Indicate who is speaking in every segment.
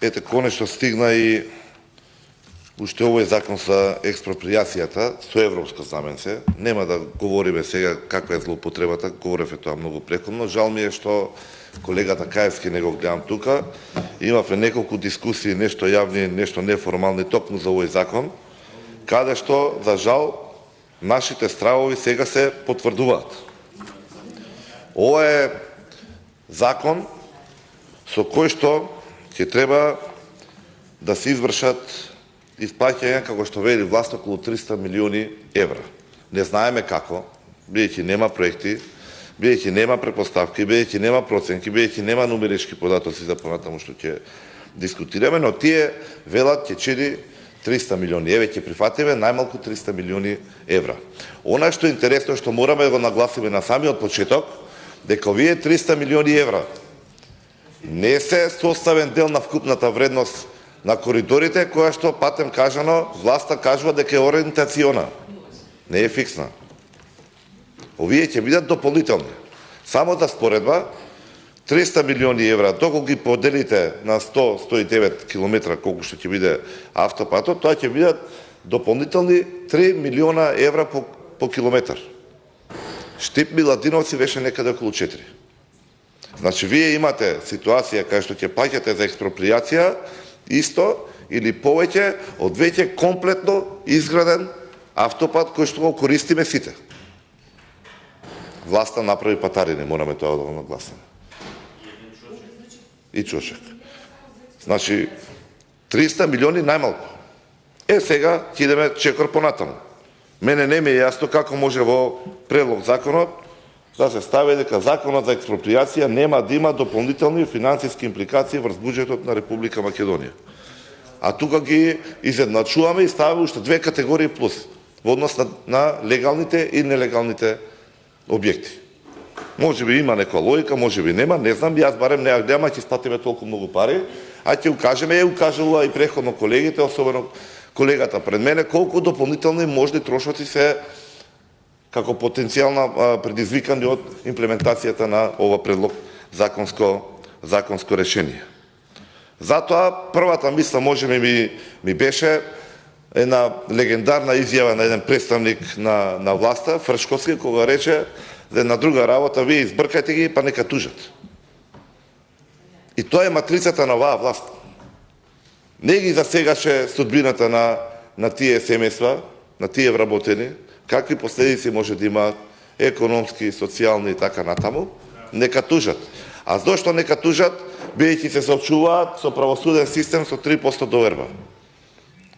Speaker 1: Ете, конечно стигна и уште овој закон за експроприацијата, со европска знаменце. Нема да говориме сега каква е злоупотребата, говореве тоа многу претходно. Жал ми е што колегата Каевски не го гледам тука. Имавме неколку дискусии, нешто јавни, нешто неформални, токму за овој закон, каде што, за жал, нашите стравови сега се потврдуваат. Ова е закон со кој што ќе треба да се извршат исплаќања, како што вели власт, околу 300 милиони евра. Не знаеме како, бидејќи нема проекти, бидејќи нема предпоставки, бидејќи нема проценки, бидејќи нема нумерички податоци за понатаму што ќе дискутираме, но тие велат ќе чини 300 милиони. Еве ќе прифатиме најмалку 300 милиони евра. Она што е интересно, што мораме да го нагласиме на самиот почеток, дека овие 300 милиони евра не се составен дел на вкупната вредност на коридорите, која што, патем кажано, власта кажува дека е ориентациона, не е фиксна. Овие ќе бидат дополнителни. Само за споредба, 300 милиони евра, доколку ги поделите на 100-109 километра, колку што ќе биде автопатот, тоа ќе бидат дополнителни 3 милиона евра по километар. Штип Миладиновци беше некаде околу 4. Значи, вие имате ситуација кај што ќе плаќате за експроприација исто или повеќе од веќе комплетно изграден автопат кој што го користиме сите. Власта направи патарини, мораме тоа да го нагласиме. И чошек. Значи, 300 милиони најмалку. Сега ќе идеме чекор понатаму. Мене не ми е јасно како може во предлог законот да се стави дека законот за експроприација нема да има дополнителни финансиски импликации врз буџетот на Република Македонија. А тука ги изедначуваме и ставаме уште две категории плюс во однос на легалните и нелегалните објекти. Може би има некоја логика, може би нема, не знам, јас барем не ја гледам, ќе исплатиме толку многу пари, а ќе укажеме, укажува и претходно колегите, особено колегата пред мене, колку дополнителни можни трошоци се како потенцијална предизвикани од имплементацијата на ова предлог законско решение. Затоа првата мисла можеме ми беше една легендарна изјава на еден представник на власта, Фршковски, кога рече за една друга работа, вие избркајте ги, па нека тужат. И тоа е матрицата на оваа власт. Не ги засегаше судбината на тие семејства, на тие вработени, какви последици може да имаат економски, социјални и така натаму, нека тужат. А зошто нека тужат? Бидејќи се соочуваат со правосуден систем со 3% доверба.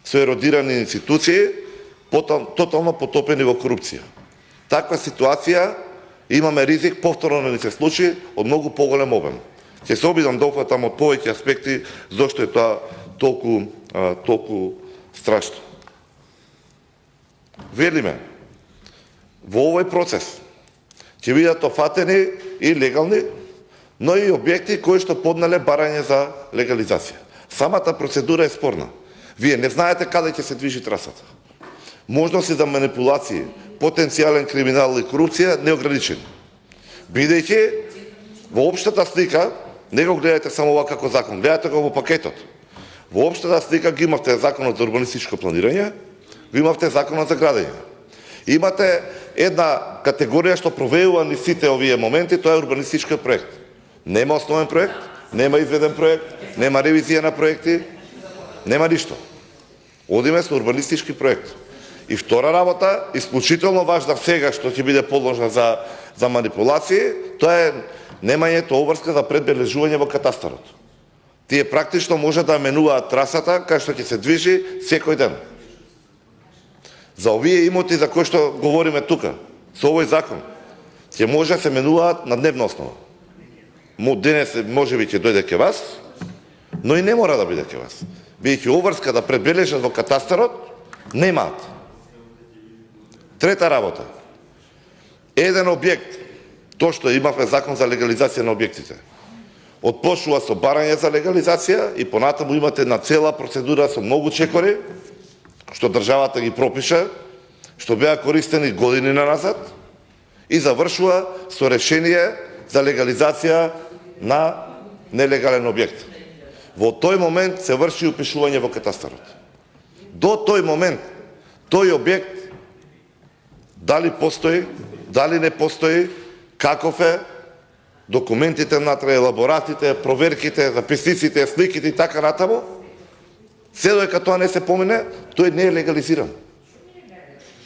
Speaker 1: Со еродирани институции, тотално потопени во корупција. Таква ситуација имаме ризик повторно да ни се случи од многу поголем обем. Ќе се обидам да опфатам од повеќе аспекти зошто е тоа толку страшно. Велиме, во овој процес ќе бидат офатени и легални, но и објекти кои што поднале барање за легализација. Самата процедура е спорна. Вие не знаете каде ќе се движи трасата. Можности за манипулации, потенцијален криминал и корупција неограничени. Бидејќи во општата слика, не го гледате само ова како закон, гледате го во пакетот. Во општата слика ги имавте законот за урбанистичко планирање, го имавте законот за градење. Имате една категорија што провеува ни сите овие моменти, тоа е урбанистичкиот проект. Нема основен проект, нема изведен проект, нема ревизија на проекти, нема ништо. Одиме со урбанистички проект. И втора работа, исклучително важна сега што ќе биде подложна за манипулации, тоа е немањето обврска за предбележување во катастарот. Тие практично може да менуваат трасата кај што ќе се движи секој ден. За овие имоти за кои што говориме тука, со овој закон, ќе може да се менуваат на дневна основа. Денес може би ќе дојде ке вас, но и не мора да биде ке вас. Бидејќи обврска да предбележат во катастарот, немаат. Трета работа. Еден објект, тоа што имавме закон за легализација на објектите, отпочнува со барање за легализација и понатаму имате на цела процедура со многу чекори, што државата ги пропиша, што беа користени години назад и завршува со решение за легализација на нелегален објект. Во тој момент се врши упишување во катастарот. До тој момент, тој објект, дали постои, дали не постои, каков е, документите внатре, елаборатите, проверките, записниците, сликите и така натаму, се додека тоа не се помине, тој не е легализиран.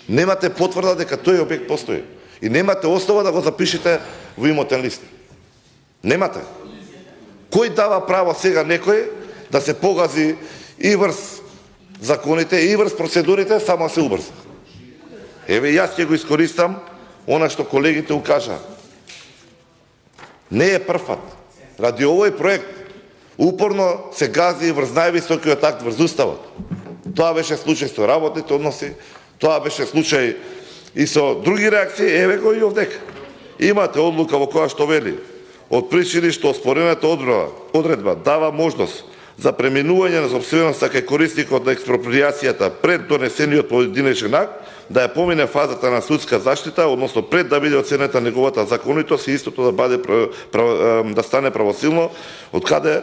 Speaker 1: Немате потврда дека тој објект постои. И немате основа да го запишете во имотен лист. Немате. Кој дава право сега некој да се погази и врз законите, и врз процедурите, само се убрза? Еве, јас ќе го искористам она што колегите укажа. Не е прв пат. Ради овој проект упорно се гази врз највисокиот акт врз уставот. Тоа беше случај со работните односи, тоа беше случај и со други реакции, еве го и овдека. Имате одлука во која што вели: од причини што оспорената одредба дава можност за преминување на сопственоста кај корисникот на експроприацијата пред донесениот поединечен акт, да ја помине фазата на судска заштита, односно пред да биде оценета неговата законитост и истото да стане правосилно, од каде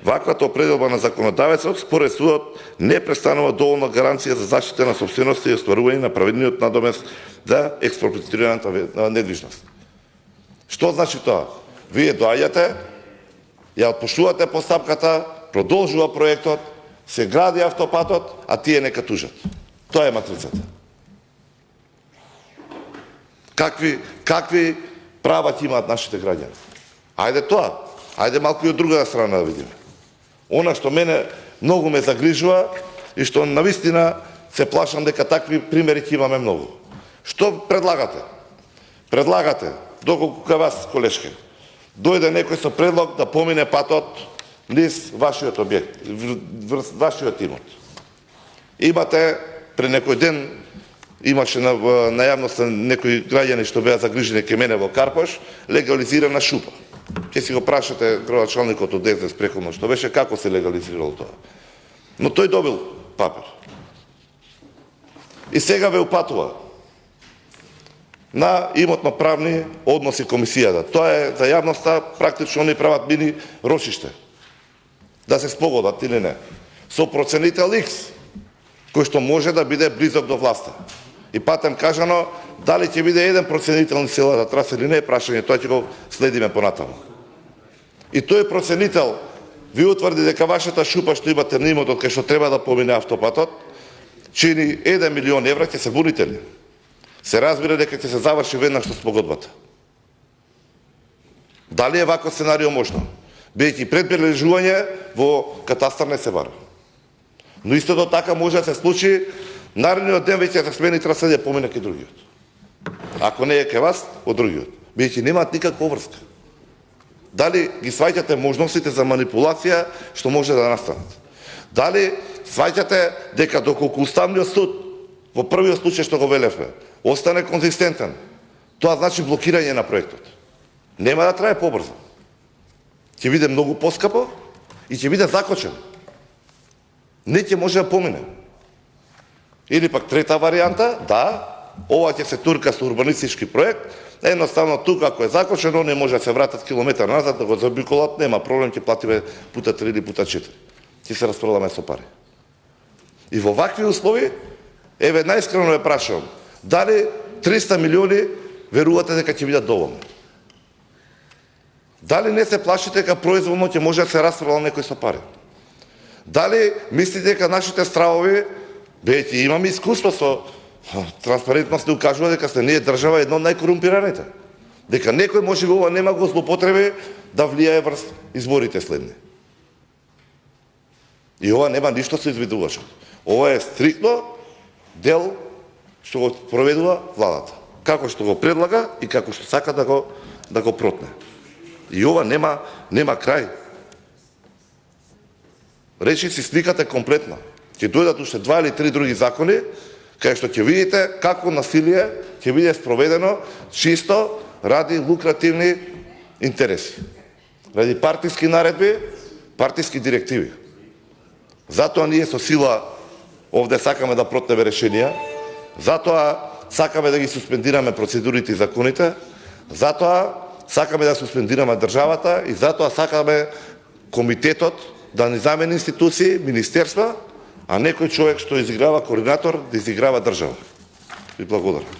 Speaker 1: ваквата определба на законодавецот според судот не престанува доволна гаранција за заштита на сопственоста и остварување на праведниот надомест за експроприираната недвижност. Што значи тоа? Вие доаѓате, ја отпуштувате постапката, продолжува проектот, се гради автопатот, а тие нека тужат. Тоа е матрицата. Какви права ќе имаат нашите граѓани? Ајде тоа. Ајде малку и од друга страна да видиме. Она што мене многу ме загрижува и што навистина се плашам дека такви примери ќе имаме многу. Што предлагате? Предлагате, доколку кај вас, колешке, дојде некој со предлог да помине патот низ вашиот објект, врз вашиот имот. Имате, пред некој ден, имаше на јавност некои граѓани што беа загрижени ке мене во Карпош, легализирана шупа. Ке си го прашате градоначалникот од ДСДС преходно што беше, како се легализирало тоа. Но тој добил папер. И сега ве упатува на имотно-правни односи комисијата. Тоа е за јавноста, практично не прават мини рошиште. Да се спогодат или не. Со проценител X, кој што може да биде близок до власта. И патем кажано, дали ќе биде еден проценител на селата Трас или не, прашање, тоа ќе го следиме понатаму. И тој проценител ви утврди дека вашата шупа што имате на имотот кај што треба да помине автопатот, чини 1 милион евра, ќе се буните ли? Се разбира дека ќе се заврши веднаш со спогодбата. Дали е вакво сценарио можно? Бидејќи предбележување во катастар не се бара. Но истото така може да се случи, наредниот ден веќе да смени трасе да помине кај другиот. Ако не е кај вас, од другиот. Бидејќи немаат никаква врска. Дали ги сваќате можностите за манипулација што може да настанат? Дали сваќате дека доколку Уставниот суд во првиот случај што го велевме остане конзистентен, тоа значи блокирање на проектот? Нема да трае побрзо. Ќе биде многу поскапо и ќе биде закочен. Не ќе може да помине. Или пак трета варијанта, да, ова ќе се турка со урбанистички проект, едноставно тука ако е закочено, не може да се вратат километар назад, да го заобиколат, нема проблем, ќе платиме пута 3 или пута 4. Ќе се распродаме со пари. И во вакви услови, еве најискрено ве прашувам, дали 300 милиони верувате дека ќе бидат доволни? Дали не се плашите дека произволно ќе може да се распрода некој со пари? Дали мислите дека нашите стравови, бидејќи имаме искуство со транспарентност, не укажува дека сте ние држава едно од најкорумпираните? Дека некој може ова нема го злоупотреби да влијае врз изборите следни? И ова нема ништо со извидувачот. Ова е стриктно дел што го проведува владата. Како што го предлага и како што сака да го протне. И ова нема крај. Речи си сликата комплетна. Ќе дојдат уште 2 или 3 други закони, кај што ќе видите како насилие ќе биде спроведено чисто ради лукративни интереси. Ради партиски наредби, партиски директиви. Затоа ние со сила овде сакаме да протнеме решенија, затоа сакаме да ги суспендираме процедурите и законите, затоа сакаме да суспендираме државата и затоа сакаме комитетот да ни замени институции, министерства, а некој човек што изиграва координатор, да изиграва држава. Ви благодарам.